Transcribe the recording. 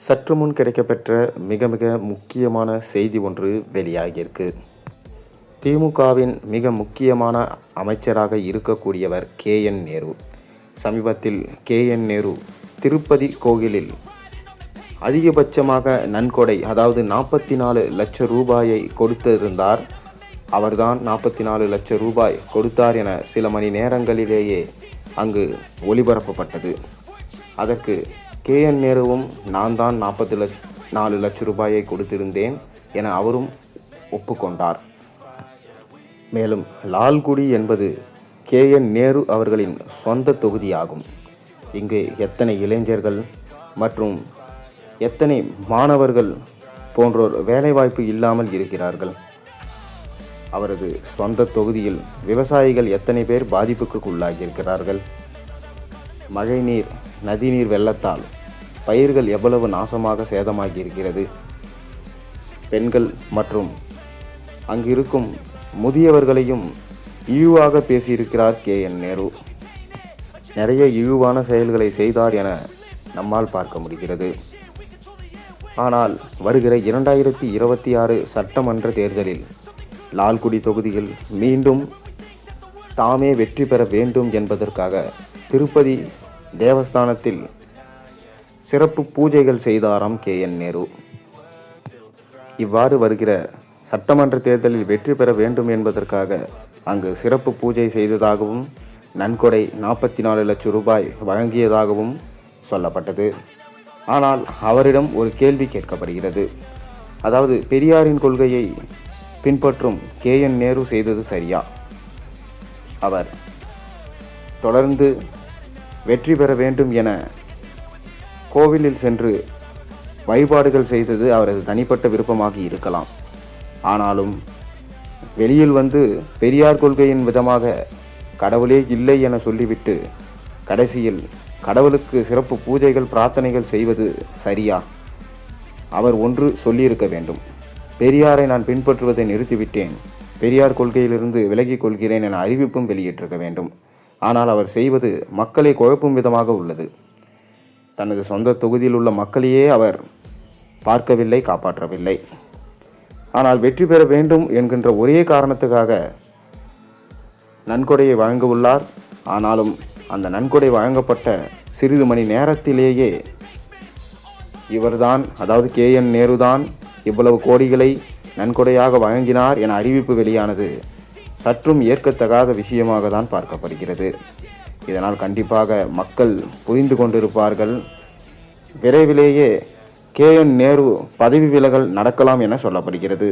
சற்று முன் கிடைக்கப்பெற்ற மிக மிக முக்கியமான செய்தி ஒன்று வெளியாகியிருக்கு. திமுகவின் மிக முக்கியமான அமைச்சராக இருக்கக்கூடியவர் KN நேரு. சமீபத்தில் KN நேரு திருப்பதி கோயிலில் அதிகபட்சமாக நன்கொடை, அதாவது 44 லட்சம் ரூபாயை கொடுத்திருந்தார். அவர்தான் 44 லட்சம் ரூபாய் கொடுத்தார் என சில மணி நேரங்களிலேயே அங்கு ஒளிபரப்பப்பட்டது. அதற்கு KN நேருவும் நான் தான் 44 லட்சம் ரூபாயை கொடுத்திருந்தேன் என அவரும் ஒப்புக்கொண்டார். மேலும் லால்குடி என்பது KN நேரு அவர்களின் சொந்த தொகுதியாகும். இங்கு எத்தனை இளைஞர்கள் மற்றும் எத்தனை மாணவர்கள் போன்றோர் வேலைவாய்ப்பு இல்லாமல் இருக்கிறார்கள். அவரது சொந்த தொகுதியில் விவசாயிகள் எத்தனை பேர் பாதிப்புக்கு உள்ளாகியிருக்கிறார்கள். மழைநீர், நதிநீர் வெள்ளத்தால் பயிர்கள் எவ்வளவு நாசமாக சேதமாகி இருக்கிறது. பெண்கள் மற்றும் அங்கிருக்கும் முதியவர்களையும் இழிவாக பேசியிருக்கிறார் KN நேரு. நிறைய இழிவான செயல்களை செய்தார் என நம்மால் பார்க்க முடிகிறது. ஆனால் வருகிற 2026 சட்டமன்ற தேர்தலில் லால்குடி தொகுதியில் மீண்டும் தாமே வெற்றி பெற வேண்டும் என்பதற்காக திருப்பதி தேவஸ்தானத்தில் சிறப்பு பூஜைகள் செய்தாராம் KN நேரு. இவ்வாறு வருகிற சட்டமன்ற தேர்தலில் வெற்றி பெற வேண்டும் என்பதற்காக அங்கு சிறப்பு பூஜை செய்ததாகவும் நன்கொடை 44 லட்சம் ரூபாய் வழங்கியதாகவும் சொல்லப்பட்டது. ஆனால் அவரிடம் ஒரு கேள்வி கேட்கப்படுகிறது. அதாவது, பெரியாரின் கொள்கையை பின்பற்றும் KN நேரு செய்தது சரியா? அவர் தொடர்ந்து வெற்றி பெற வேண்டும் என கோவிலில் சென்று வழிபாடுகள் செய்தது அவரது தனிப்பட்ட விருப்பமாக இருக்கலாம். ஆனாலும் வெளியில் வந்து பெரியார் கொள்கையின் விதமாக கடவுளே இல்லை என சொல்லிவிட்டு கடைசியில் கடவுளுக்கு சிறப்பு பூஜைகள், பிரார்த்தனைகள் செய்வது சரியா? அவர் ஒன்று சொல்லியிருக்க வேண்டும். பெரியாரை நான் பின்பற்றுவதை நிறுத்திவிட்டேன், பெரியார் கொள்கையிலிருந்து விலகிக் கொள்கிறேன் என அறிவிப்பும் வெளியிட்டிருக்க வேண்டும். ஆனால் அவர் செய்வது மக்களை குழப்பும் விதமாக உள்ளது. தனது சொந்த தொகுதியில் உள்ள மக்களையே அவர் பார்க்கவில்லை, காப்பாற்றவில்லை. ஆனால் வெற்றி பெற வேண்டும் என்கின்ற ஒரே காரணத்துக்காக நன்கொடையை வழங்க உள்ளார். ஆனாலும் அந்த நன்கொடை வழங்கப்பட்ட சிறிது மணி நேரத்திலேயே இவர்தான், அதாவது KN நேரு தான் இவ்வளவு கோடிகளை நன்கொடையாக வழங்கினார் என அறிவிப்பு வெளியானது சற்றும் ஏற்கத்தகாத விஷயமாக தான் பார்க்கப்படுகிறது. இதனால் கண்டிப்பாக மக்கள் புரிந்து கொண்டிருப்பார்கள். விரைவிலேயே KN நேரு பதவி விலகல் நடக்கலாம் என சொல்லப்படுகிறது.